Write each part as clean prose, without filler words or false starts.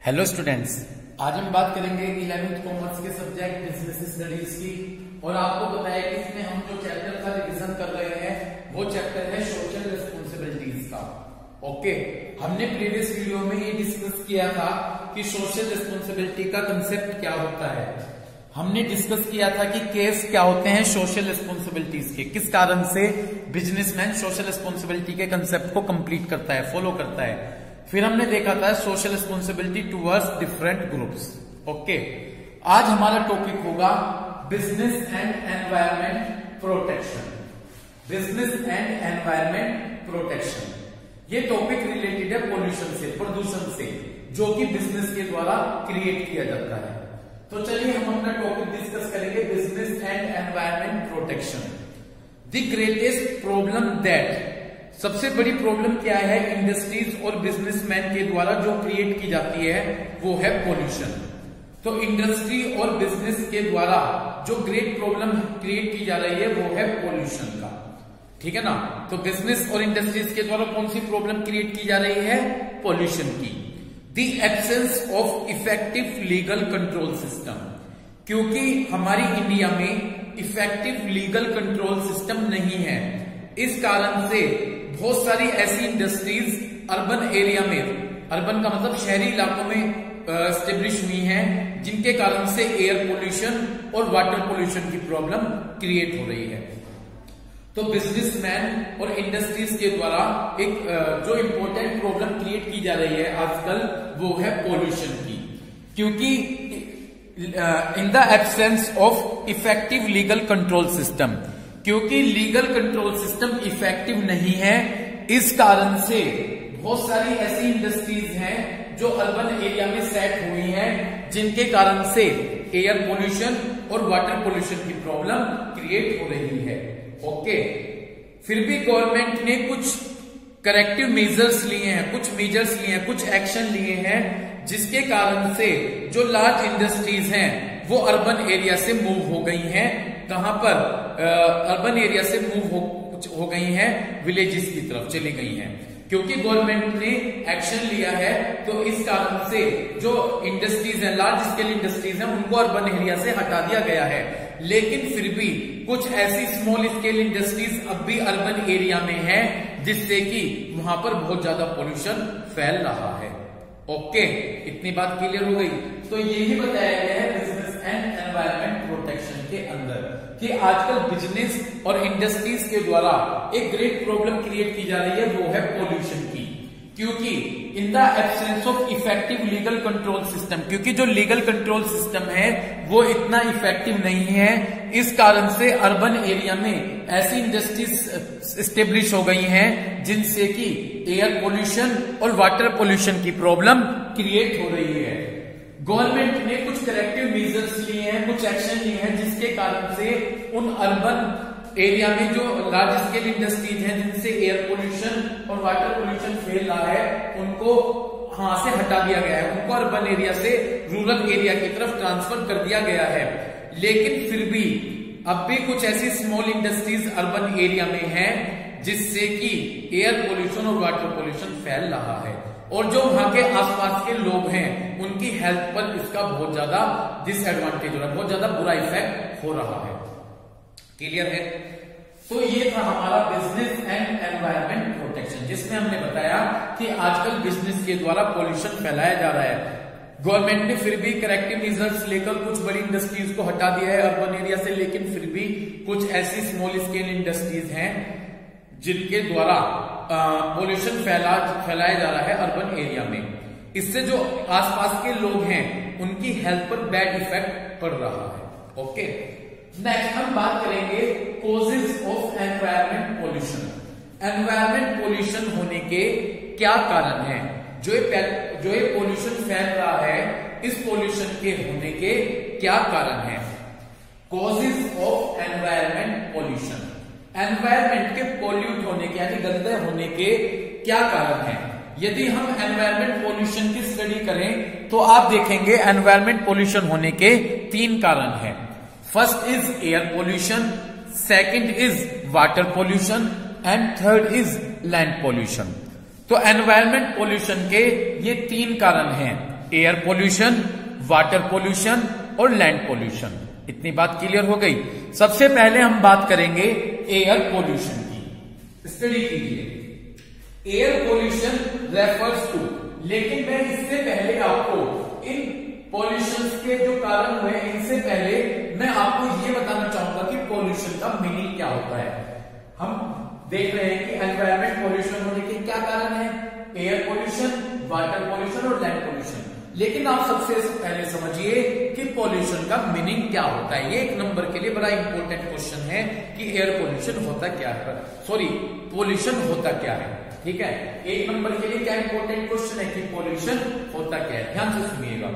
Hello students, आज हम बात करेंगे 11th कॉमर्स के सब्जेक्ट बिजनेस स्टडीज की। और आपको पता है कि इसमें हम जो चैप्टर का रिवीजन कर रहे हैं वो चैप्टर है सोशल रिस्पॉन्सिबिलिटीज का। ओके, हमने प्रीवियस वीडियो में ये डिस्कस किया था कि सोशल रिस्पॉन्सिबिलिटी का कंसेप्ट क्या होता है। हमने डिस्कस किया था कि केस क्या होते हैं सोशल रिस्पॉन्सिबिलिटीज के, किस कारण से बिजनेसमैन सोशल रिस्पॉन्सिबिलिटी के कंसेप्ट को कंप्लीट करता है, फॉलो करता है। फिर हमने देखा था social responsibility towards different groups. Okay, आज हमारा टॉपिक होगा business and environment protection. Business and environment protection, ये टॉपिक रिलेटेड है पोल्यूशन से, प्रदूषण से, जो कि बिजनेस के द्वारा क्रिएट किया जाता है। तो चलिए हम अपना टॉपिक डिस्कस करेंगे, business and environment protection. The greatest problem that, सबसे बड़ी प्रॉब्लम क्या है इंडस्ट्रीज और बिजनेसमैन के द्वारा जो क्रिएट की जाती है वो है पोल्यूशन। तो इंडस्ट्री और बिजनेस के द्वारा जो ग्रेट प्रॉब्लम क्रिएट की जा रही है वो है पोल्यूशन का, ठीक है ना। तो बिजनेस और इंडस्ट्रीज के द्वारा कौन सी प्रॉब्लम क्रिएट की जा रही है? पोल्यूशन की। The absence of effective legal control system, क्योंकि हमारी इंडिया में इफेक्टिव लीगल कंट्रोल सिस्टम नहीं है, इस कारण से बहुत सारी ऐसी इंडस्ट्रीज अर्बन एरिया में, अर्बन का मतलब शहरी इलाकों में स्टेब्लिश हुई हैं, जिनके कारण से एयर पोल्यूशन और वाटर पोल्यूशन की प्रॉब्लम क्रिएट हो रही है। तो बिजनेसमैन और इंडस्ट्रीज के द्वारा एक जो इंपॉर्टेंट प्रॉब्लम क्रिएट की जा रही है आजकल वो है पोल्यूशन की, क्योंकि in the absence of effective legal control system, क्योंकि लीगल कंट्रोल सिस्टम इफेक्टिव नहीं है, इस कारण से बहुत सारी ऐसी इंडस्ट्रीज हैं जो अर्बन एरिया में सेट हुई हैं, जिनके कारण से एयर पोल्यूशन और वाटर पोल्यूशन की प्रॉब्लम क्रिएट हो रही है। ओके, फिर भी गवर्नमेंट ने कुछ करेक्टिव मेजर्स लिए हैं, कुछ मेजर्स लिए हैं, कुछ एक्शन लिए हैं, जिसके कारण से जो लार्ज इंडस्ट्रीज हैं वो अर्बन एरिया से मूव हो गई हैं। कहां पर? अर्बन एरिया से मूव हो गई हैं, विलेजेस की तरफ चली गई हैं, क्योंकि गवर्नमेंट ने एक्शन लिया है। तो इस कारण से जो इंडस्ट्रीज हैं, लार्ज स्केल इंडस्ट्रीज हैं, उनको अर्बन एरिया से हटा दिया गया है। लेकिन फिर भी कुछ ऐसी स्मॉल स्केल इंडस्ट्रीज अब भी अर्बन एरिया में है, जिससे कि वहां पर बहुत ज्यादा पोल्यूशन फैल रहा है। ओके, इतनी बात क्लियर हो गई। तो यही बताया गया है बिजनेस एंड एनवायरमेंट प्रोटेक्शन के अंदर कि आजकल बिजनेस और इंडस्ट्रीज के द्वारा एक ग्रेट प्रॉब्लम क्रिएट की जा रही है, वो है पोल्यूशन की। क्योंकि in the absence of effective legal control system, क्योंकि जो लीगल कंट्रोल सिस्टम है वो इतना इफेक्टिव नहीं है, इस कारण से अर्बन एरिया में ऐसी इंडस्ट्रीज स्टेब्लिश हो गई हैं जिनसे कि एयर पोल्यूशन और वाटर पोल्यूशन की प्रॉब्लम क्रिएट हो रही है। गवर्नमेंट ने कुछ करेक्टिव मेजर्स लिए हैं, कुछ एक्शन लिए हैं, जिसके कारण से उन अर्बन एरिया में जो लार्ज स्केल इंडस्ट्रीज हैं जिनसे एयर पोल्यूशन और वाटर पोल्यूशन फैल रहा है, उनको वहां से हटा दिया गया है, उनको अर्बन एरिया से रूरल एरिया की तरफ ट्रांसफर कर दिया गया है। लेकिन फिर भी अब भी कुछ ऐसी स्मॉल इंडस्ट्रीज अर्बन एरिया में हैं, जिससे कि एयर पोल्यूशन और वाटर पोल्यूशन फैल रहा है, और जो वहां के आसपास के लोग हैं उनकी हेल्थ पर इसका बहुत ज्यादा डिसएडवांटेज हो रहा है, बहुत ज्यादा बुरा इफेक्ट हो रहा है। क्लियर है? तो ये था हमारा बिजनेस एंड एनवायरमेंट प्रोटेक्शन, जिसमें हमने बताया कि आजकल बिजनेस के द्वारा पोल्यूशन फैलाया जा रहा है। गवर्नमेंट ने फिर भी करेक्टिव मेजर्स लेकर कुछ बड़ी इंडस्ट्रीज को हटा दिया है अर्बन एरिया से, लेकिन फिर भी कुछ ऐसी स्मॉल स्केल इंडस्ट्रीज हैं जिनके द्वारा पोल्यूशन फैलाया जा रहा है अर्बन एरिया में। इससे जो आसपास के लोग हैं उनकी हेल्थ पर बैड इफेक्ट पड़ रहा है। ओके, नेक्स्ट हम बात करेंगे causes of environment pollution. Environment pollution होने के क्या कारण हैं? जो ये पोल्यूशन फैल रहा है, इस पोल्यूशन के होने के क्या कारण हैं? Causes of environment pollution, environment के पोल्यूट होने के यानी गंदे होने के क्या कारण हैं? यदि हम एनवायरमेंट पोल्यूशन की स्टडी करें तो आप देखेंगे एनवायरमेंट पोल्यूशन होने के 3 कारण हैं। First is air pollution, second is water pollution and third is land pollution. तो एनवायरमेंट पोल्यूशन के ये 3 कारण हैं। एयर पोल्यूशन, वाटर पोल्यूशन और लैंड पोल्यूशन। इतनी बात क्लियर हो गई। सबसे पहले हम बात करेंगे एयर पोल्यूशन की। स्टडी कीजिए। एयर पोल्यूशन रेफर्स टू, लेकिन मैं इससे पहले आपको इन पॉल्यूशन के जो कारण हुए इनसे पहले मैं आपको ये बताना चाहूंगा कि पॉल्यूशन का मीनिंग क्या होता है। हम देख रहे हैं कि एनवायरमेंट पॉल्यूशन होने के क्या कारण है, एयर पॉल्यूशन, वाटर पॉल्यूशन और लैंड पॉल्यूशन। लेकिन आप सबसे पहले समझिए कि पॉल्यूशन का मीनिंग क्या होता है। ये एक नंबर के लिए बड़ा इंपॉर्टेंट क्वेश्चन है कि एयर पॉल्यूशन होता क्या है, सॉरी पॉल्यूशन होता क्या है। ठीक है, एक नंबर के लिए क्या इंपॉर्टेंट क्वेश्चन है कि पॉल्यूशन होता क्या है। ध्यान से सुनिएगा।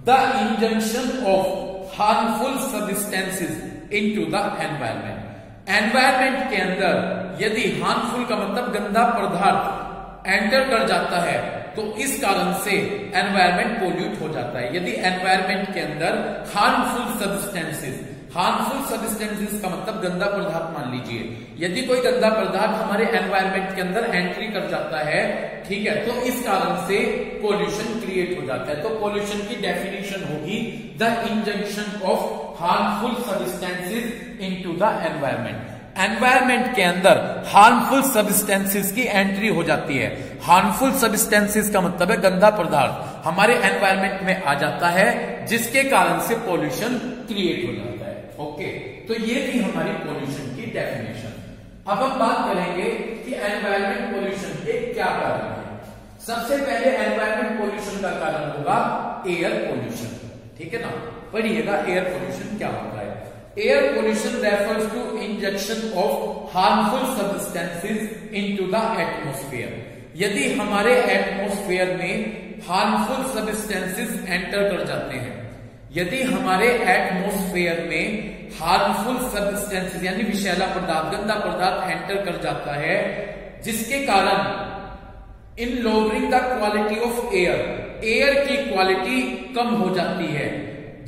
The injunction of harmful substances into the environment. Environment के अंदर यदि हार्मफुल का मतलब गंदा पदार्थ एंटर कर जाता है तो इस कारण से एनवायरमेंट पोल्यूट हो जाता है। यदि एनवायरमेंट के अंदर हार्मफुल सब्सटेंसेस, हार्मफुल सब्सटेंसेस का मतलब गंदा पदार्थ मान लीजिए, यदि कोई गंदा पदार्थ हमारे एनवायरमेंट के अंदर एंट्री कर जाता है, ठीक है, तो इस कारण से पोल्यूशन क्रिएट हो जाता है। तो पोल्यूशन की डेफिनेशन होगी the injunction of harmful substances into the environment. Environment के अंदर हार्मफुल सब्सटेंसेस की एंट्री हो जाती है। हार्मफुल सब्सटेंसेस का मतलब है गंदा पदार्थ हमारे एनवायरमेंट में आ जाता है, जिसके कारण से पोल्यूशन क्रिएट हो जाता है। ओके, तो ये थी हमारी पोल्यूशन की डेफिनेशन। अब हम बात करेंगे कि एनवायरमेंट पोल्यूशन के क्या कारण है। सबसे पहले एनवायरमेंट पोल्यूशन का कारण होगा एयर पोल्यूशन। ठीक है ना, पढ़िएगा एयर पोल्यूशन क्या होता है। Air pollution refers to injection of harmful substances into the atmosphere. यदि हमारे एटमॉस्फेयर में हार्मफुल सब्सटेंसेस एंटर कर जाते हैं, यदि हमारे एटमॉस्फेयर में हार्मफुल सब्सटेंसेस यानी विषैला पदार्थ, गंदा पदार्थ एंटर कर जाता है, जिसके कारण in lowering the quality of air, air की क्वालिटी कम हो जाती है।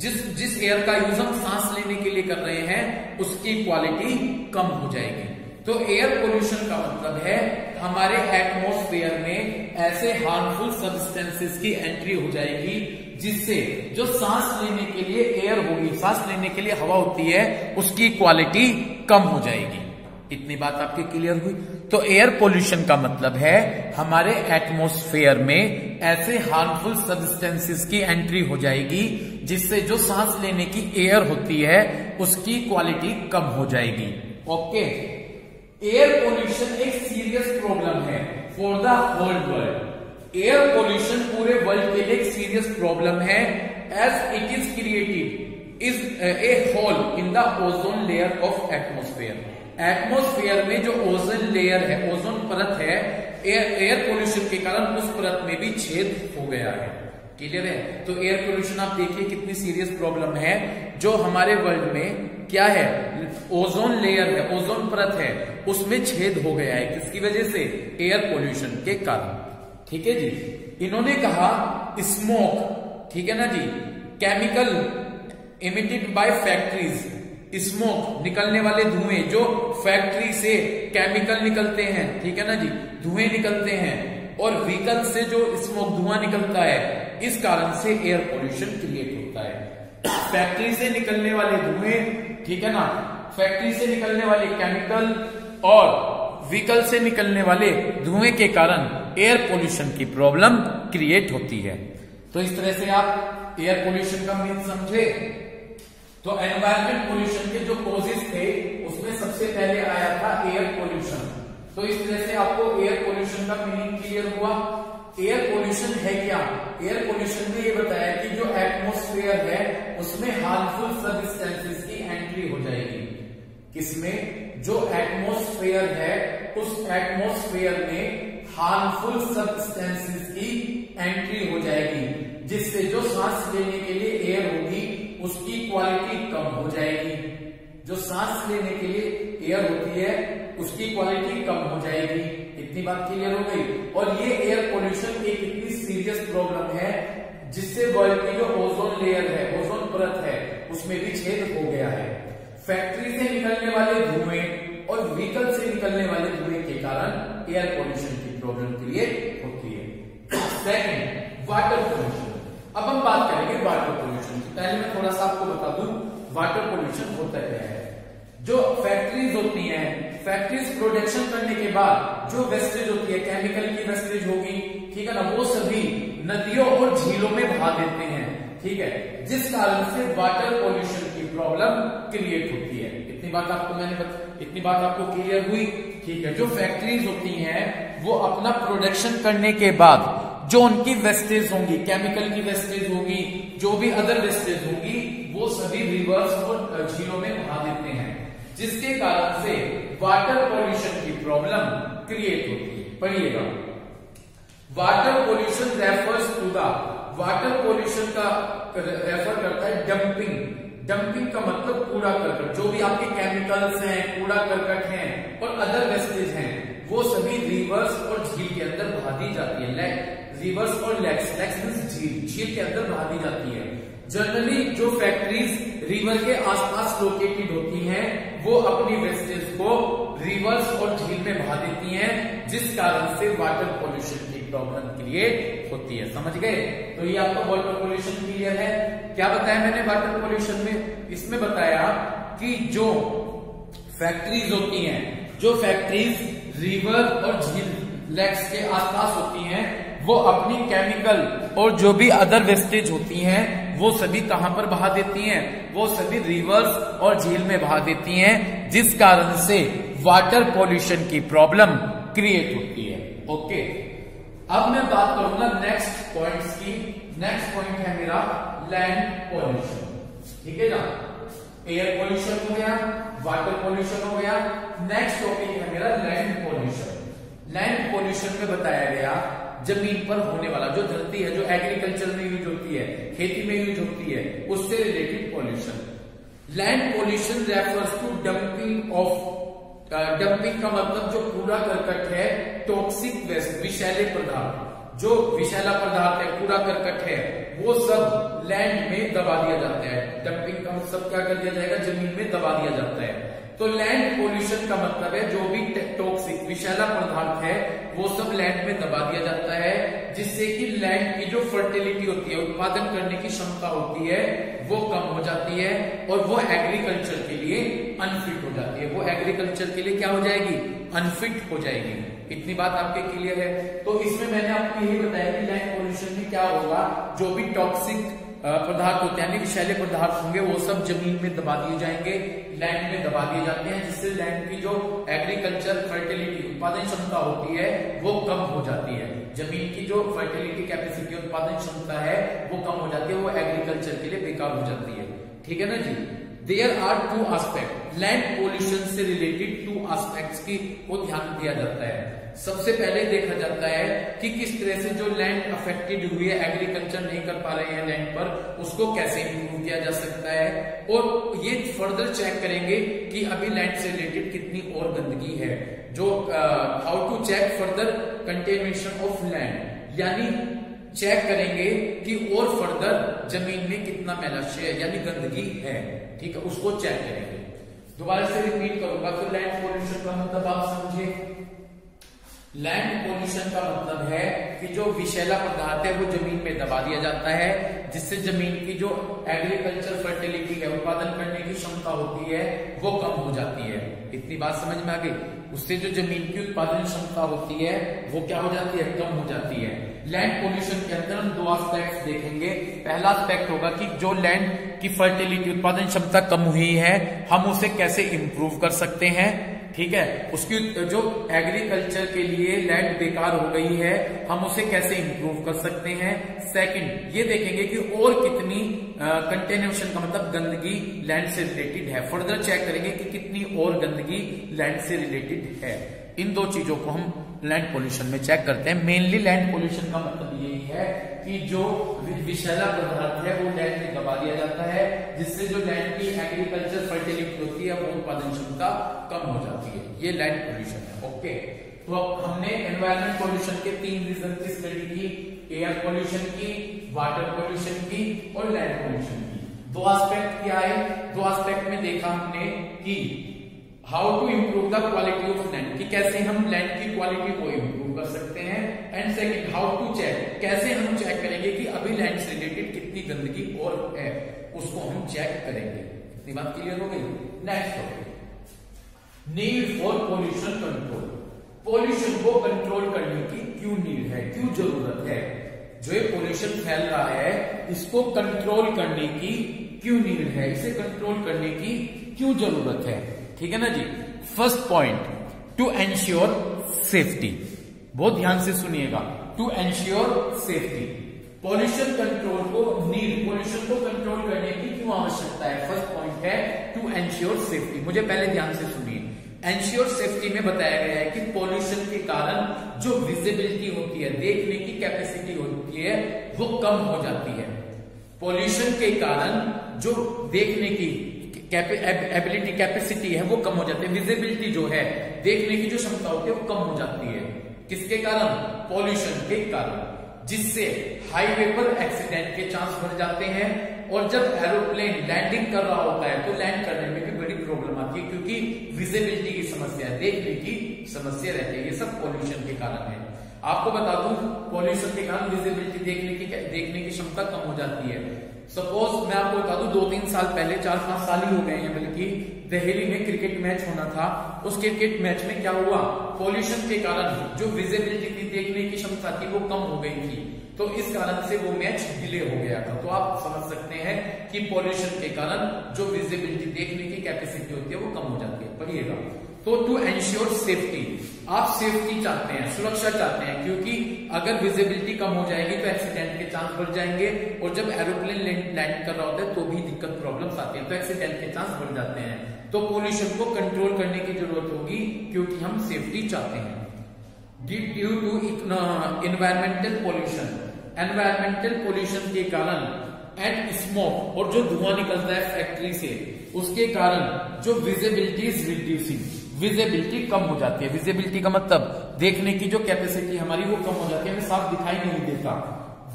जिस एयर का यूज हम सांस लेने के लिए कर रहे हैं उसकी क्वालिटी कम हो जाएगी। तो एयर पोल्यूशन का मतलब है हमारे एटमॉस्फेयर में ऐसे हार्मफुल सब्सटेंसेस की एंट्री हो जाएगी जिससे जो सांस लेने के लिए एयर होगी, सांस लेने के लिए हवा होती है, उसकी क्वालिटी कम हो जाएगी। इतनी बात आपकी क्लियर हुई। तो एयर पोल्यूशन का मतलब है हमारे एटमॉस्फेयर में ऐसे हार्मफुल सब्सटेंसेस की एंट्री हो जाएगी जिससे जो सांस लेने की एयर होती है उसकी क्वालिटी कम हो जाएगी। ओके, एयर पोल्यूशन एक सीरियस प्रॉब्लम है for the whole world. Air pollution पूरे वर्ल्ड के लिए एक सीरियस प्रॉब्लम है as it is created is a hole in the ozone layer of atmosphere. Atmosphere में जो ओजोन लेयर है, ओजोन परत है, एयर पोल्यूशन के कारण उस परत में भी छेद हो गया है। क्लियर है? तो एयर पोल्यूशन आप देखिए कितनी सीरियस प्रॉब्लम है जो हमारे वर्ल्ड में क्या है, ओजोन लेयर है, ओजोन परत है, उसमें छेद हो गया है। किसकी वजह से? एयर पोल्यूशन के कारण। ठीक है जी। इन्होंने कहा स्मोक, ठीक है ना जी, chemical emitted by factories, smoke निकलने वाले धुएं जो फैक्ट्री से केमिकल निकलते हैं, ठीक है ना जी, धुएं निकलते हैं, और व्हीकल से जो स्मोक धुआं निकलता है, इस कारण से एयर पोल्यूशन क्रिएट होता है। फैक्ट्री से निकलने वाले धुएं, ठीक है ना, फैक्ट्री से निकलने वाले केमिकल और व्हीकल से निकलने वाले धुएं के कारण एयर पोल्यूशन की प्रॉब्लम क्रिएट होती है। तो इस तरह से आप एयर पोल्यूशन का मीन समझे। तो एनवायरमेंट पोल्यूशन के जो कॉजेस थे उसमें सबसे पहले आया था एयर पोल्यूशन। तो इस तरह से आपको एयर पोल्यूशन का मीनिंग क्लियर हुआ। एयर पोल्यूशन है क्या? एयर पोल्यूशन में ये बताया कि जो एटमॉस्फेयर है उसमें हार्मफुल सब्सटेंसेस की एंट्री हो जाएगी। किसमें? जो एटमॉस्फेयर है उस एटमॉस्फेयर में हार्मफुल सब्सटेंसेस की एंट्री हो जाएगी, जिससे जो सांस लेने के लिए एयर होगी उसकी क्वालिटी कम हो जाएगी। जो सांस लेने के लिए एयर होती है उसकी क्वालिटी कम हो जाएगी। इतनी बात क्लियर हो गई। और ये एयर पोल्यूशन एक इतनी सीरियस प्रॉब्लम है जिससे वर्ल्ड की जो ओजोन लेयर है, ओजोन परत है, उसमें भी छेद हो गया है। फैक्ट्री से निकलने वाले धुएं और व्हीकल से निकलने वाले धुएं के कारण एयर पोल्यूशन की प्रॉब्लम क्रिएट होती है। Second, water pollution. अब हम बात करेंगे वाटर पोल्यूशन की। पहले मैं थोड़ा सा आपको बता दूं वाटर पोल्यूशन होता क्या है। जो फैक्ट्रीज होती हैं, फैक्ट्रीज प्रोडक्शन करने के बाद जो वेस्टेज होती है, केमिकल की वेस्टेज होगी, ठीक है ना, वो सभी नदियों और झीलों में बहा देते हैं, ठीक है, जिस कारण से वाटर पोल्यूशन की प्रॉब्लम क्रिएट होती है। इतनी बात आपको क्लियर हुई, ठीक है। जो फैक्ट्रीज होती हैं वो अपना प्रोडक्शन करने के बाद जो उनकी वेस्टेज होंगी, केमिकल की वेस्टेज होगी, जो भी अदर वेस्टेज होगी, वो सभी रिवर्स और झीलों में बहा देते हैं, जिसके कारण से वाटर पोल्यूशन की प्रॉब्लम क्रिएट होती है। पढ़िएगा, water pollution refers to the, water pollution का रेफर करता है डंपिंग। डंपिंग का मतलब कूड़ा करकट, जो भी आपके केमिकल्स हैं, कूड़ा करकट हैं और अदर वेस्टेज हैं, वो सभी रिवर्स और झील के अंदर बहा दी जाती है। रिवर्स और लेक्स मींस झील के अंदर बहा दी जाती है। जनरली जो फैक्ट्रीज रिवर के आसपास लोकेटेड होती हैं, वो अपनी वेस्टेज को रिवर्स और झील में बहा देती हैं, जिस कारण से वाटर पोल्यूशन की प्रॉब्लम क्रिएट होती है। समझ गए? तो ये आपका वाटर पोल्यूशन क्लियर है। क्या बताया मैंने वाटर पोल्यूशन में? इसमें बताया कि जो फैक्ट्रीज होती हैं, जो फैक्ट्रीज रिवर और झील लेक्स के आसपास होती हैं, वो अपनी केमिकल और जो भी अदर वेस्टेज होती हैं, वो सभी कहां पर बहा देती हैं? वो सभी रिवर्स और झील में बहा देती हैं, जिस कारण से वाटर पोल्यूशन की प्रॉब्लम क्रिएट होती है। ओके, अब मैं बात करूंगा नेक्स्ट पॉइंट्स की। नेक्स्ट पॉइंट है मेरा लैंड पोल्यूशन, ठीक है ना। एयर पोल्यूशन हो गया, वाटर पोल्यूशन हो गया। नेक्स्ट टॉपिक है मेरा लैंड पोल्यूशन। लैंड पोल्यूशन में बताया गया जमीन पर होने वाला, जो धरती है, जो एग्रीकल्चर में यूज होती है, खेती में यूज होती है, उससे related pollution. Land pollution refers to dumping of, dumping का मतलब जो कूड़ा करकट है, टॉक्सिक वेस्ट, विषैले पदार्थ, जो विषैला पदार्थ है, कूड़ा करकट है, वो सब लैंड में दबा दिया जाता है। डंपिंग का मतलब क्या कर दिया जाएगा? जमीन में दबा दिया जाता है। तो लैंड पोल्यूशन का मतलब है जो भी टॉक्सिक विषैला पदार्थ है, वो सब लैंड में दबा दिया जाता है, जिससे कि लैंड की जो फर्टिलिटी होती है, उत्पादन करने की क्षमता होती है, वो कम हो जाती है और वो एग्रीकल्चर के लिए अनफिट हो जाती है। वो एग्रीकल्चर के लिए क्या हो जाएगी? अनफिट हो जाएगी। इतनी बात आपके क्लियर है? तो इसमें मैंने आपको यही बताया कि लैंड पोल्यूशन में क्या होगा, जो भी टॉक्सिक पदार्थ होते हैं, विषैले पदार्थ होंगे, वो सब जमीन में दबा दिए जाएंगे, लैंड में दबा दिए जाते हैं, जिससे लैंड की जो एग्रीकल्चर फर्टिलिटी, उत्पादन क्षमता होती है, वो कम हो जाती है। जमीन की जो फर्टिलिटी कैपेसिटी, उत्पादन क्षमता है, वो कम हो जाती है, वो एग्रीकल्चर के लिए बेकार हो जाती है। ठीक है ना जी। There are two aspect, land pollution से रिलेटेड टू एस्पेक्ट्स की को ध्यान दिया जाता है। सबसे पहले देखा जाता है कि किस तरह से जो लैंड अफेक्टेड हुई है, एग्रीकल्चर नहीं कर पा रहे हैं लैंड पर, उसको कैसे इंप्रूव किया जा सकता है, और ये फर्दर चेक करेंगे कि अभी लैंड से रिलेटेड कितनी और गंदगी है। जो how to check further contamination of land, यानी चेक करेंगे कि और फर्दर जमीन में कितना मैलाशय है, यानी गंदगी है, ठीक है, उसको चेक करेंगे। दोबारा से रिपीट करूंगा। तो लैंड पोल्यूशन का मतलब आप समझे। लैंड पोल्यूशन का मतलब है कि जो विषैला पदार्थ है, वो जमीन में दबा दिया जाता है, जिससे जमीन की जो एग्रीकल्चर फर्टिलिटी है, उत्पादन करने की क्षमता होती है, वो कम हो जाती है। इतनी बात समझ में आ गई? उससे जो जमीन की उत्पादन क्षमता होती है, वो क्या हो जाती है? कम हो जाती है। लैंड पोल्यूशन के अंदर हम दो एस्पेक्ट्स देखेंगे। पहला एस्पेक्ट होगा कि जो लैंड की फर्टिलिटी, उत्पादन क्षमता कम हुई है, हम उसे कैसे इंप्रूव कर सकते हैं, ठीक है। उसकी जो एग्रीकल्चर के लिए लैंड बेकार हो गई है, हम उसे कैसे इंप्रूव कर सकते हैं। सेकंड, ये देखेंगे कि और कितनी कंटेमिनेशन का मतलब गंदगी लैंड से रिलेटेड है। फर्दर चेक करेंगे कि कितनी और गंदगी लैंड से रिलेटेड है। इन दो चीजों को हम लैंड पोल्यूशन में चेक करते हैं। मेनली लैंड पोल्यूशन का मतलब यही है कि जो विषैला पदार्थ है, वो लैंड में दबा दिया जाता है, जिससे जो लैंड की एग्रीकल्चर फर्टिलिटी होती है, वो उत्पादन क्षमता कम हो जाती है। ये लैंड पोल्यूशन है। ओके, तो अब हमने एनवायरमेंट पोल्यूशन के 3 रीजन की स्टडी की, एयर पोल्यूशन की, वाटर पोल्यूशन की और लैंड पोल्यूशन की। 2 एस्पेक्ट क्या है? 2 एस्पेक्ट में देखा हमने कि how to improve the quality of land, कि कैसे हम लैंड की क्वालिटी को इम्प्रूव कर सकते हैं, and second how to check, कैसे हम चेक करेंगे कि अभी लैंड से रिलेटेड गंदगी और है उसको हम चेक करेंगे। इतनी बात क्लियर हो गई। Next topic, need for pollution control. Pollution को कंट्रोल करने की क्यों नीड है, क्यों जरूरत है? जो ये पोल्यूशन फैल रहा है इसको कंट्रोल करने की क्यों नीड है, इसे कंट्रोल करने की क्यों जरूरत है? ठीक है ना जी। First point, to ensure safety. बहुत ध्यान से सुनिएगा, to ensure safety. Pollution control को नीड, पोल्यूशन को कंट्रोल करने की क्यों आवश्यकता है? फर्स्ट पॉइंट है टू एंश्योर सेफ्टी। मुझे पहले ध्यान से सुनिए, एंश्योर सेफ्टी में बताया गया है कि पोल्यूशन के कारण जो विजिबिलिटी होती है, देखने की कैपेसिटी होती है, वो कम हो जाती है। पोल्यूशन के कारण जो देखने की एबिलिटी कैपेसिटी है वो कम हो जाती है, विजिबिलिटी जो है देखने की जो क्षमता होती है वो कम हो जाती है। किसके कारण? पोल्यूशन के कारण, जिससे हाईवे पर एक्सीडेंट के चांस बढ़ जाते हैं। और जब एरोप्लेन लैंडिंग कर रहा होता है तो लैंड करने में भी बड़ी प्रॉब्लम आती है, क्योंकि विजिबिलिटी की समस्या, देखने की समस्या रहती है। ये सब पोल्यूशन के कारण है। आपको बता दूं, पोल्यूशन के कारण विजिबिलिटी, देखने की क्षमता कम हो जाती है। सपोज मैं आपको बता दूं, 2-3 साल पहले, 4-5 साल ही हो गए हैं बल्कि, दिल्ली में क्रिकेट मैच होना था। उस क्रिकेट मैच में क्या हुआ? पोल्यूशन के कारण जो विजिबिलिटी थी, देखने की क्षमता थी, वो कम हो गई थी। तो इस कारण से वो मैच डिले हो गया था। तो आप समझ सकते हैं कि पोल्यूशन के कारण जो विजिबिलिटी, देखने की कैपेसिटी होती है वो कम हो जाती है। पढ़िएगा, तो टू एंश्योर सेफ्टी, आप सेफ्टी चाहते हैं, सुरक्षा चाहते हैं, क्योंकि अगर विजिबिलिटी कम हो जाएगी तो एक्सीडेंट के चांस बढ़ जाएंगे। और जब एरोप्लेन लैंड कर रहा होता है तो भी दिक्कत, प्रॉब्लम्स आती है, तो एक्सीडेंट के चांस बढ़ जाते हैं। तो पोल्यूशन को कंट्रोल करने की जरूरत होगी क्योंकि हम सेफ्टी चाहते हैं। Due to environmental pollution, environmental pollution के कारण एंड स्मोक, और जो धुआं निकलता है फैक्ट्री से, उसके कारण जो विजिबिलिटी इज रिड्यूसिंग, विजिबिलिटी कम हो जाती है। विजिबिलिटी का मतलब देखने की जो कैपेसिटी हमारी वो कम हो जाती है, हमें साफ दिखाई नहीं देता।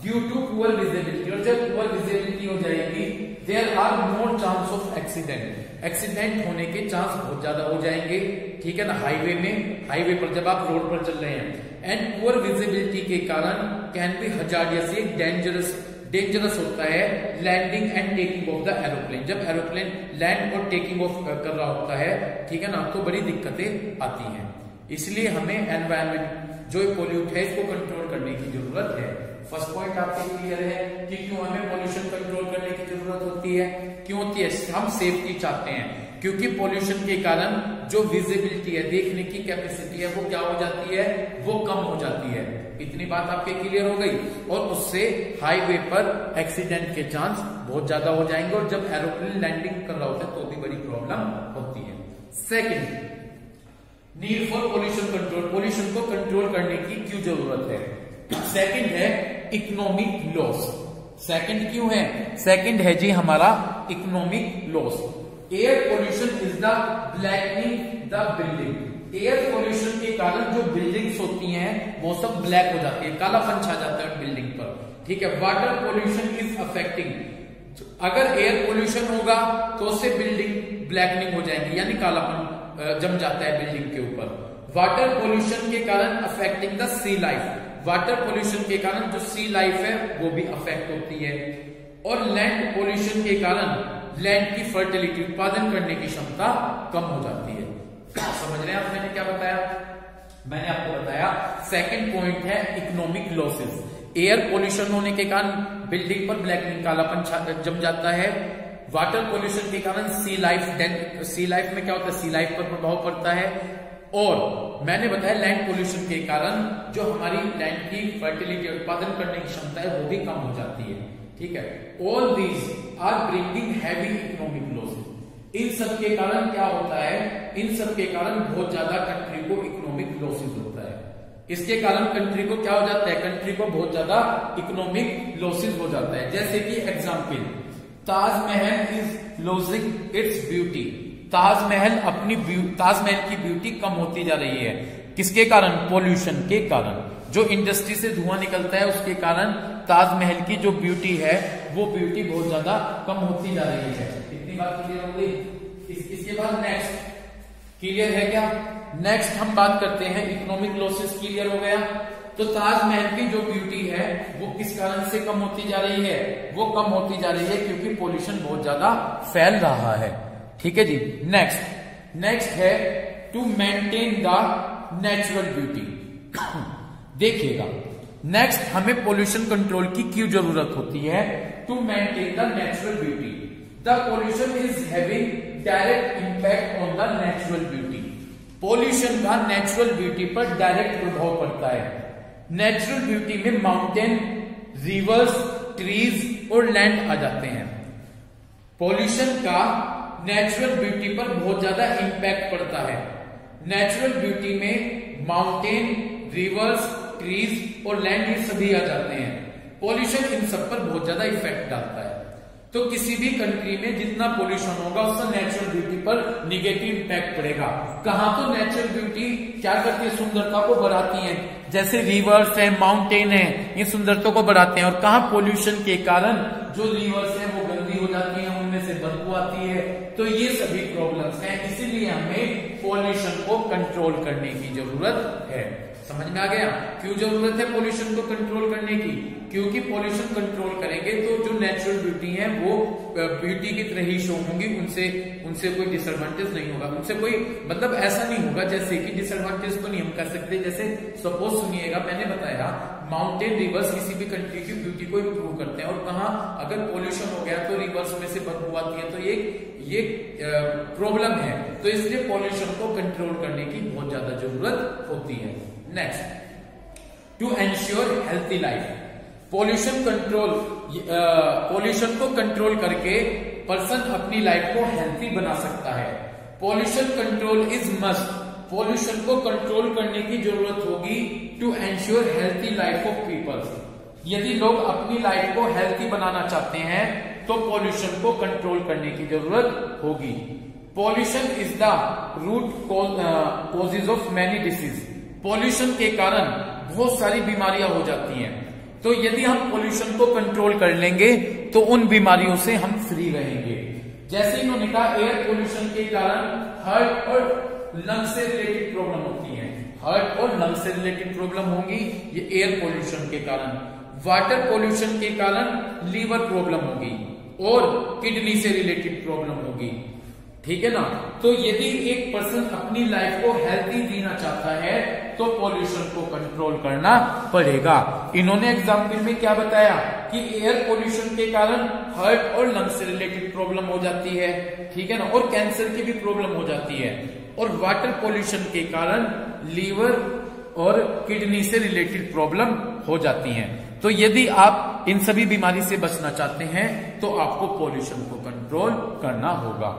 ड्यू टू पुअर विजिबिलिटी, और जब पुअर विजिबिलिटी हो जाएगी, there are more chance of accident, accident होने के चांस बहुत ज्यादा हो जाएंगे। ठीक है ना। हाईवे में, हाईवे पर जब आप रोड पर चल रहे हैं, एंड पुअर विजिबिलिटी के कारण कैन बी हजार्डियस, डेंजरस होता है landing and taking off the aeroplane. जब एरोप्लेन लैंड और टेकिंग ऑफ कर रहा होता है, ठीक है ना, तो बड़ी दिक्कतें आती हैं। इसलिए हमें एनवायरमेंट जो पोल्यूट है इसको कंट्रोल करने की जरूरत है। फर्स्ट पॉइंट आपके क्लियर है कि क्यों हमें पोल्यूशन कंट्रोल करने की जरूरत होती है? क्यों होती है? हम सेफ्टी चाहते हैं, क्योंकि पोल्यूशन के कारण जो विजिबिलिटी है, देखने की कैपेसिटी है, वो क्या हो जाती है? वो कम हो जाती है। इतनी बात आपके क्लियर हो गई। और उससे हाईवे पर एक्सीडेंट के चांस बहुत ज्यादा हो जाएंगे, और जब एरोप्लेन लैंडिंग कर रहा होता है तो भी बड़ी प्रॉब्लम होती है। Second, need for pollution control, pollution को कंट्रोल करने की क्यों जरूरत है? सेकंड है इकोनॉमिक लॉस। सेकंड क्यों है? सेकंड है जी हमारा economic loss. Air pollution is the blackening the building. Air pollution के कारण जो बिल्डिंग्स होती हैं वो सब ब्लैक हो जाती है, कालापन छा जाता है बिल्डिंग पर। ठीक है। वाटर पोल्यूशन इज अफेक्टिंग, अगर एयर पोल्यूशन होगा तो उससे बिल्डिंग ब्लैकनिंग हो जाएगी, यानी कालापन जम जाता है बिल्डिंग के ऊपर। वाटर पोल्यूशन के कारण affecting the sea life, water pollution के कारण जो सी लाइफ है वो भी अफेक्ट होती है। और लैंड पोल्यूशन के कारण लैंड की फर्टिलिटी, उत्पादन करने की क्षमता कम हो जाती है। समझ रहे हैं आप मैंने क्या बताया? मैंने आपको बताया सेकंड पॉइंट है इकोनॉमिक लॉसेस। एयर पोल्यूशन होने के कारण बिल्डिंग पर ब्लैकनिंग, कालापन जम जाता है। वाटर पोल्यूशन के कारण सी लाइफ में क्या होता है? सी लाइफ पर प्रभाव पड़ता है। और मैंने बताया लैंड पोल्यूशन के कारण जो हमारी लैंड की फर्टिलिटी, उत्पादन करने की क्षमता है वो भी कम हो जाती है। ठीक है। All these are bringing heavy economic losses. इन सब के कारण क्या होता है? इन सब के कारण बहुत ज्यादा कंट्री को इकोनॉमिक लॉसेस होता है। इसके कारण कंट्री को क्या हो जाता है? कंट्री को बहुत ज्यादा इकोनॉमिक लॉसेस हो जाता है। जैसे कि example, Taj Mahal is losing its beauty. Taj Mahal की ब्यूटी कम होती जा रही है। किसके कारण? पोल्यूशन के कारण। जो इंडस्ट्री से धुआं निकलता है उसके कारण ताजमहल की जो ब्यूटी है वो ब्यूटी बहुत ज्यादा कम होती जा रही है। इतनी बात क्लियर हो गई। इसके बाद नेक्स्ट क्लियर है क्या? नेक्स्ट हम बात करते हैं इकोनॉमिक लॉसेस। क्लियर हो गया। तो ताजमहल की जो ब्यूटी है वो किस कारण से कम होती जा रही है? वो कम होती जा रही है क्योंकि पोल्यूशन बहुत ज्यादा फैल रहा है। ठीक है जी। नेक्स्ट है to maintain the natural beauty. देखिएगा, नेक्स्ट हमें पोल्यूशन कंट्रोल की क्यों जरूरत होती है? To maintain the natural beauty. The pollution is having direct impact on the natural beauty. Pollution का नेचुरल ब्यूटी पर डायरेक्ट प्रभाव पड़ता है। नेचुरल ब्यूटी में माउंटेन, रिवर्स, ट्रीज और लैंड आ जाते हैं। पोल्यूशन का नेचुरल ब्यूटी पर बहुत ज्यादा इंपैक्ट पड़ता है। नेचुरल ब्यूटी में माउंटेन, रिवर्स, ट्रीज और लैंड ये सभी आ जाते हैं। पोल्यूशन इन सब पर बहुत ज्यादा इफेक्ट डालता है। तो किसी भी कंट्री में जितना पोल्यूशन होगा उसका नेचुरल ब्यूटी पर निगेटिव इंपैक्ट पड़ेगा। कहां तो नेचुरल ब्यूटी क्या करती है? सुंदरता को बढ़ाती है, जैसे रिवर्स है, माउंटेन है, ये सुंदरता को बढ़ाते हैं। और कहां पोल्यूशन के कारण जो रिवर्स है वो गंदी हो जाती है, उनमें से बदबू आती है। तो ये सभी प्रॉब्लम्स हैं, इसीलिए हमें पोल्यूशन को कंट्रोल करने की जरूरत है। समझ में आ गया क्यों जरूरत है पोल्यूशन को कंट्रोल करने की? क्योंकि पोल्यूशन कंट्रोल करेंगे तो जो नेचुरल ब्यूटी है वो ब्यूटी की तरह ही शो होंगी, उनसे कोई डिसएडवांटेज नहीं होगा, उनसे कोई मतलब ऐसा नहीं होगा जैसे कि डिसएडवांटेज तो नहीं हम कर सकते। जैसे सपोज सुनिएगा, मैंने बताया माउंटेन, रिवर्स किसी भी कंट्री की ब्यूटी को इंप्रूव करते हैं। और कहा अगर पोल्यूशन हो गया तो रिवर्स में से बदबू आती है, तो ये प्रॉब्लम है। तो इसलिए पोल्यूशन को कंट्रोल करने की बहुत ज्यादा जरूरत होती है। Next, to ensure healthy life. Pollution को कंट्रोल करके पर्सन अपनी लाइफ को हेल्थी बना सकता है। Pollution control is must. Pollution को कंट्रोल करने की जरूरत होगी to ensure healthy life of peoples. यदि लोग अपनी लाइफ को हेल्थी बनाना चाहते हैं तो पोल्यूशन को कंट्रोल करने की जरूरत होगी। Pollution is the root causes of many disease. Pollution के कारण बहुत सारी बीमारियां हो जाती हैं। तो यदि हम पोल्यूशन को कंट्रोल कर लेंगे तो उन बीमारियों से हम फ्री रहेंगे। जैसे इन्होंने कहा एयर पोल्यूशन के कारण हार्ट और लंग से रिलेटेड प्रॉब्लम होती है। हार्ट और लंग से रिलेटेड प्रॉब्लम होंगी ये एयर पोल्यूशन के कारण। वाटर पोल्यूशन के कारण लीवर प्रॉब्लम होगी और किडनी से रिलेटेड प्रॉब्लम होगी। ठीक है ना? तो यदि एक पर्सन अपनी लाइफ को हेल्थी जीना चाहता है तो पोल्यूशन को कंट्रोल करना पड़ेगा। इन्होंने एग्जाम्पल में क्या बताया कि एयर पोल्यूशन के कारण हार्ट और लंग से रिलेटेड प्रॉब्लम हो जाती है। ठीक है ना? और कैंसर की भी प्रॉब्लम हो जाती है। और वाटर पोल्यूशन के कारण लीवर और किडनी से रिलेटेड प्रॉब्लम हो जाती हैं। तो यदि आप इन सभी बीमारी से बचना चाहते हैं तो आपको पोल्यूशन को कंट्रोल करना होगा।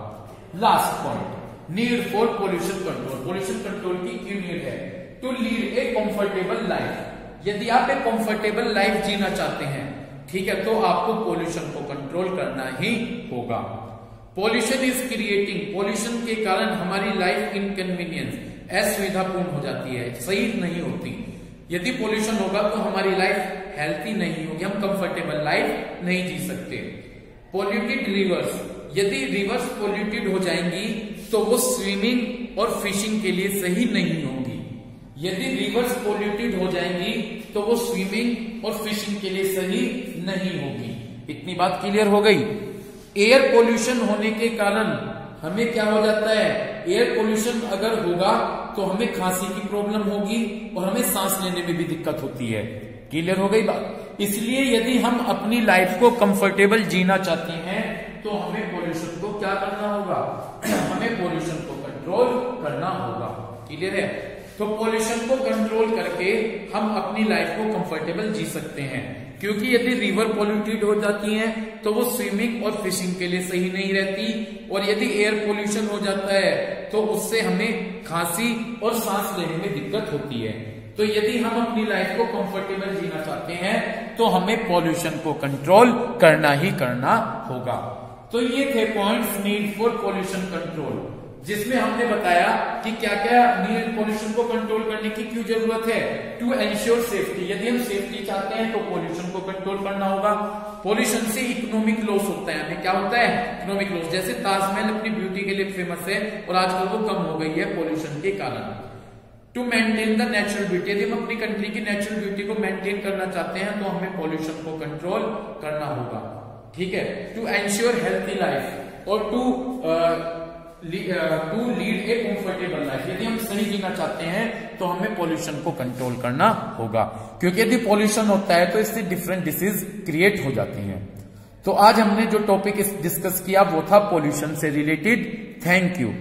Last point, need for pollution control. Pollution control की क्यों नीड है? To lead a comfortable life. यदि आप एक कंफर्टेबल लाइफ जीना चाहते हैं, ठीक है, तो आपको पोल्यूशन को कंट्रोल करना ही होगा। Pollution is creating. पोल्यूशन के कारण हमारी लाइफ इनकन्वीनियंस, असुविधापूर्ण हो जाती है, सही नहीं होती। यदि पोल्यूशन होगा तो हमारी लाइफ हेल्थी नहीं होगी, हम कंफर्टेबल लाइफ नहीं जी सकते। Polluted reverse. यदि रिवर्स पोल्यूटेड हो जाएंगी तो वो स्विमिंग और फिशिंग के लिए सही नहीं होगी। यदि रिवर्स पोल्यूटेड हो जाएंगी तो वो स्विमिंग और फिशिंग के लिए सही नहीं होगी। इतनी बात क्लियर हो गई। एयर पोल्यूशन होने के कारण हमें क्या हो जाता है? एयर पोल्यूशन अगर होगा तो हमें खांसी की प्रॉब्लम होगी और हमें सांस लेने में भी दिक्कत होती है। क्लियर हो गई बात? इसलिए यदि हम अपनी लाइफ को कंफर्टेबल जीना चाहते हैं तो हमें पोल्यूशन को क्या करना होगा? हमें पोल्यूशन को कंट्रोल करना होगा। क्लियर है? तो पोल्यूशन को कंट्रोल करके हम अपनी लाइफ को कंफर्टेबल जी सकते हैं। क्योंकि यदि रिवर पोल्यूटेड हो जाती हैं तो वो स्विमिंग और फिशिंग के लिए सही नहीं रहती। और यदि एयर पोल्यूशन हो जाता है तो उससे हमें खांसी और सांस लेने में दिक्कत होती है। तो यदि हम अपनी लाइफ को कंफर्टेबल जीना चाहते हैं तो हमें पोल्यूशन को कंट्रोल करना ही करना होगा। तो ये थे points need for pollution control, जिसमें हमने बताया कि क्या क्या नीड पोल्यूशन को कंट्रोल करने की क्यों जरूरत है। To ensure safety. यदि हम सेफ्टी चाहते हैं तो पोल्यूशन को कंट्रोल करना होगा। पोल्यूशन से इकोनॉमिक लॉस होता है। हमें क्या होता है? Economic loss. जैसे ताजमहल अपनी ब्यूटी के लिए फेमस है और आजकल वो कम हो गई है पोल्यूशन के कारण। To maintain the natural beauty, यदि हम अपनी कंट्री की नेचुरल ब्यूटी को मेंटेन करना चाहते हैं तो हमें पॉल्यूशन को कंट्रोल करना होगा, ठीक है। टू एंश्योर हेल्थी लाइफ और to lead a comfortable life, यदि हम सही जीना चाहते हैं तो हमें पॉल्यूशन को कंट्रोल करना होगा, क्योंकि यदि पॉल्यूशन होता है तो इससे डिफरेंट डिसीज क्रिएट हो जाती हैं। तो आज हमने जो टॉपिक डिस्कस किया वो था पॉल्यूशन से रिलेटेड। Thank you.